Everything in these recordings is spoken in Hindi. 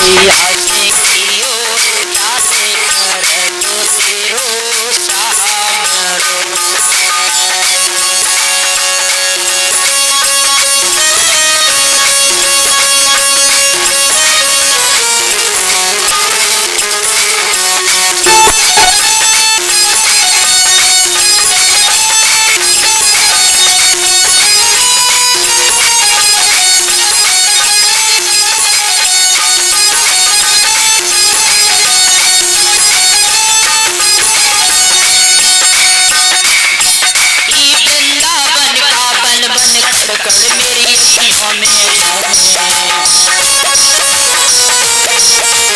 मैया से कियो जाते करे तो तेरो सामरो।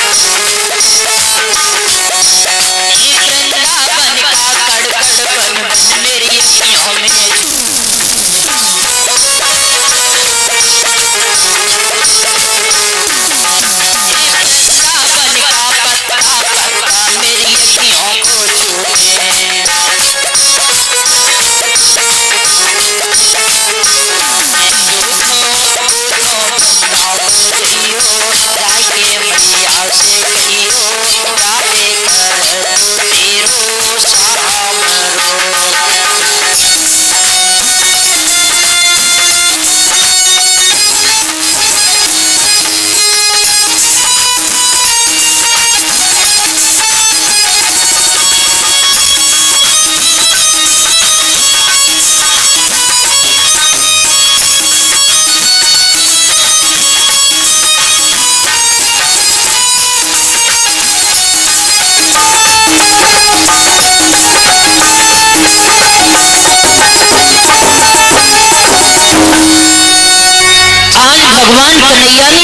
कर मेरी अखियों में वृंदावन का कड़कड़पन मेरी अखियों में वृंदावन का पत्ता पत्ता मेरी अखियों को छूटे। जाके मैया से कियो जाते कर तो तेरो सामरो। भगवान कन्हैया ने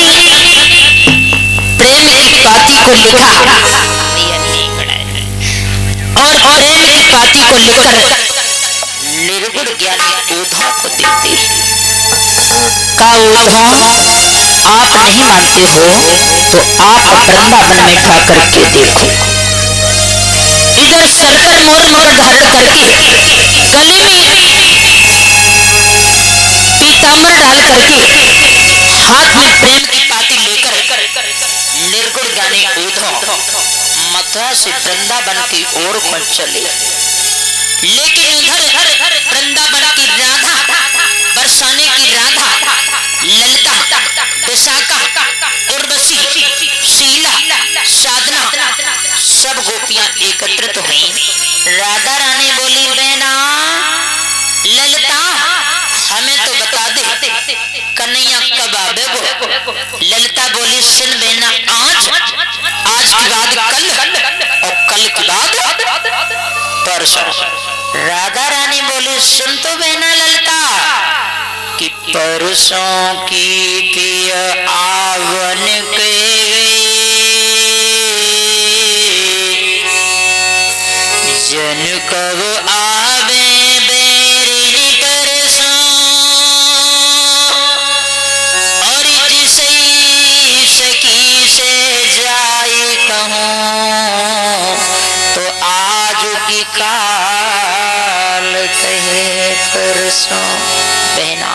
प्रेम की पाती को लिखा और प्रेम की पाती को लिखकर निर्गुण ज्ञानी उद्धव को देते। का उद्धव आप नहीं मानते हो तो आप वृंदावन में खा करके देखो। इधर सरकर मोर मोर धारण करके गले में पीताम्बर डाल करके हाथ में प्रेम की पाती लेकर निर्गुण ज्ञानी उद्धव मथुरा से वृंदावन की ओर को चले। लेकिन उधर वृंदावन की राधा, बरसाने की राधा, ललिता, विशाखा, उर्वशी, शीला, साधना सब गोपियां एकत्रित हुई। राधा रानी बोली बहना ललिता हमें तो बता दे कन्हैया कब आवेगो। ललिता बोली सुन बेना आज की बाद कल और कल की बाद परसों। राधा रानी बोली सुन तो बेना ललिता कि परसों की किय आवन के जन कब आवे बेरी परसों और जिसे सखी से जाए कहूँ तो आज की काल कहे परसों। बहना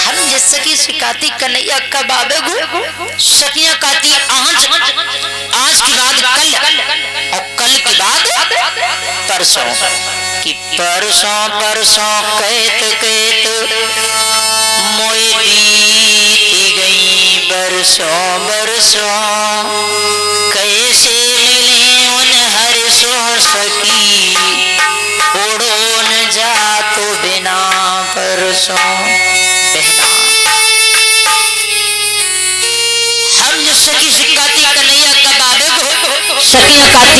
हम जिस सखी शिकाती कन्हैया कब आवेगो सखियां कहती आज की बाद कल और कल की बाद परसों। कि परसों परसों कहत कहत मोए बीत गई बरसों बरसों कैसे मिले उन हर्षों सखी उड़ो न जा तो बिना परसों। बहना हम जिस सखी शिकाती कन्हैया कब आवेगो सखियां कहती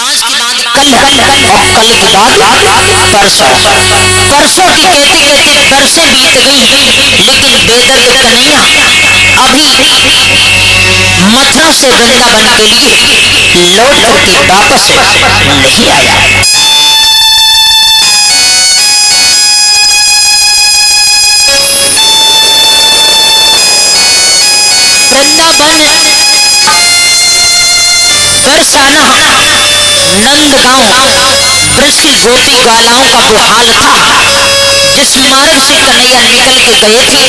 आज की बाद कल और कल की बाद परसों। परसों की कहते कहते बरसें बीत गई लेकिन बेदर्द कन्हैया अभी मथुरा से वृंदावन के लिए लौट करके वापस नहीं आया। वृंदावन बरसाना नंदगांव ब्रज की गोपी बालाओं का जो हाल था जिस मार्ग से कन्हैया निकल के गए थे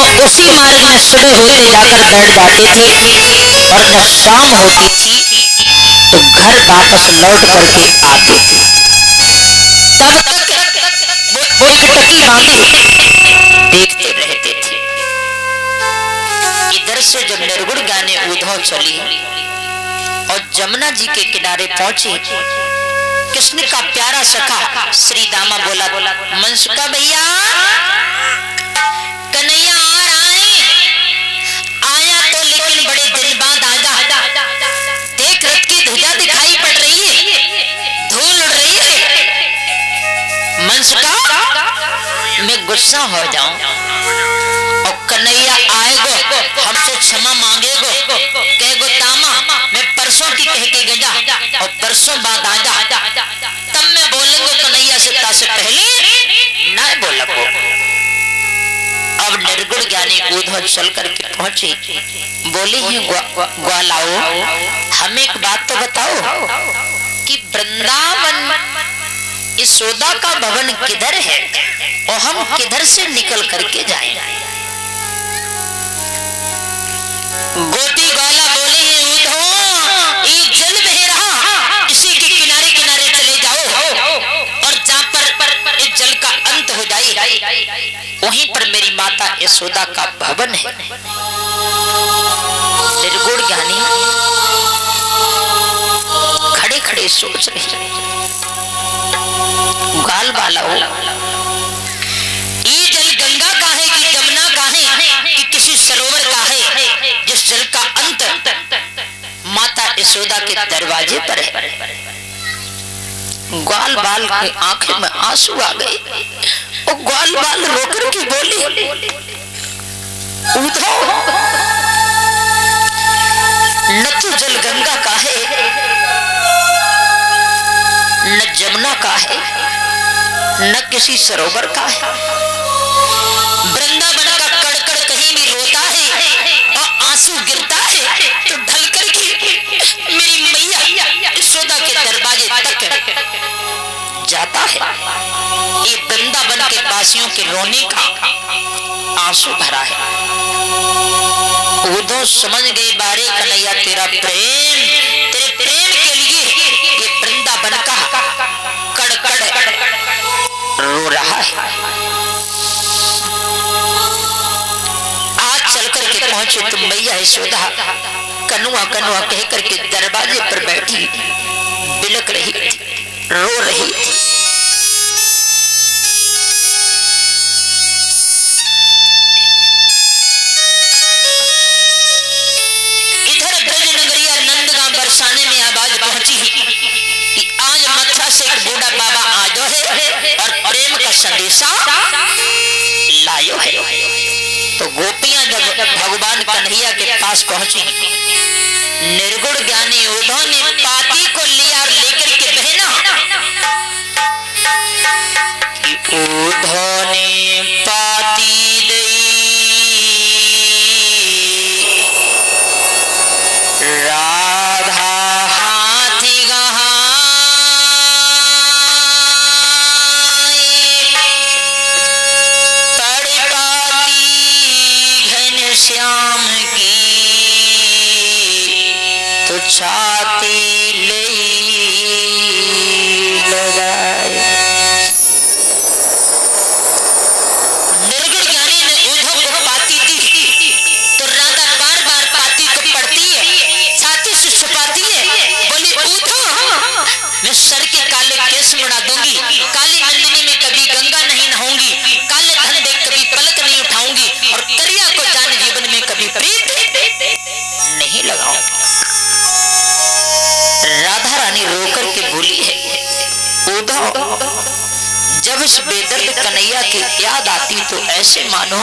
और उसी मार्ग में सुबह होते जाकर बैठ जाते थे और जब शाम होती थी तो घर वापस लौट करके आते थे। तब तक वो टकी बांधे देखते रहते थे। इधर से जब निर्गुण ज्ञानी उद्धव चली और जमुना जी के किनारे पहुंची, कृष्ण का प्यारा सखा श्री दामा बोला, मनसुखा भैया कन्हैया आ रहा है। आया तो लेकिन बड़े दिन बाद आजा। देख रथ की ध्वजा दिखाई पड़ रही है, धूल उड़ रही है। मनसुखा मैं गुस्सा हो जाऊं और कन्हैया आएगो हमसे क्षमा मांगेगो, कहेगो दामा मैं परसों की कह के गया और परसों बाद आजा, तब मैं बोलेंगे कन्हैया से तासे पहले ना बोलबो। अब निर्गुण ज्ञानी उद्धव चल करके पहुंचे, बोले हैं ग्वालाओ हमें एक बात तो बताओ कि वृंदावन यशोदा का भवन किधर है और हम किधर से निकल करके जाएं? गोपी ग्वाला बोले हैं उद्धव ये जल बह रहा, इसी के किनारे किनारे चले जाओ और जहाँ पर इस जल का अंत हो जाए वहीं पर मेरी माता यशोदा का भवन है। निर्गुण ज्ञानी खड़े खड़े सोच रहे, गाल बाला हो ये जल गंगा का है कि जमुना का है कि किसी सरोवर का है जिस जल का अंत माता यशोदा के दरवाजे पर है। ग्वाल बाल की आंखें में आंसू आ गए और ग्वाल बाल रोकर के बोले उद्धव न तो जल गंगा का है न जमुना का है न किसी सरोवर का है। वृंदावन का कड़कड़ कहीं भी रोता है और आंसू गिरता है तो ढल करके मेरी मैया यशोदा के दरवाजे तक जाता है। ये वृंदावन के वासियों के रोने का आंसू भरा है। उद्धव समझ गए बारे कन्हैया तेरा प्रेम, तेरे प्रेम के लिए ये वृंदावन का कड़कड़ रो रहा है। आज चल करके पहुंचे तुम मैया यशोदा कनुआ कनुआ कह करके दरवाजे पर बैठी बिलक रही थी, रो रही थी। इधर ब्रज नगरिया नंदगांव बरसाने में आवाज पहुंची कि आज मथुरा से एक बूढ़ा बाबा आजो है और प्रेम का संदेशा लायो है। तो गोपियां जब भगवान कन्हैया के पास पहुंची, निर्गुण ज्ञानी उद्धव ने पाती को लिया और लेकर के बहना कि उद्धव ने पाती दई राधा हाथी गहा श्याम की तो छाती ले लगाए। निर्गुण ज्ञानी ने उद्धव को पाती दी तो राधा बार बार पाती को पढ़ती है, छाती से छुपाती है। बोली उद्धव मैं सर के काले केस मुड़ा दूंगी, काली नंदिनी में कभी गंगा नहीं नहाऊंगी, काले धन देख कभी पलक नहीं उठाऊंगी और करिया को जान जीवन में कभी प्रीत नहीं लगाऊंगी। राधा रानी रोकर के बोली है उद्धव जब इस बेदर्द कन्हैया की याद आती तो ऐसे मानो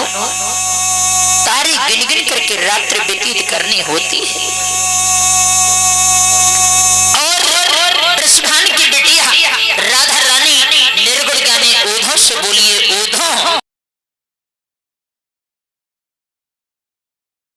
तारे गिन गिन करके रात्रि व्यतीत करनी होती है।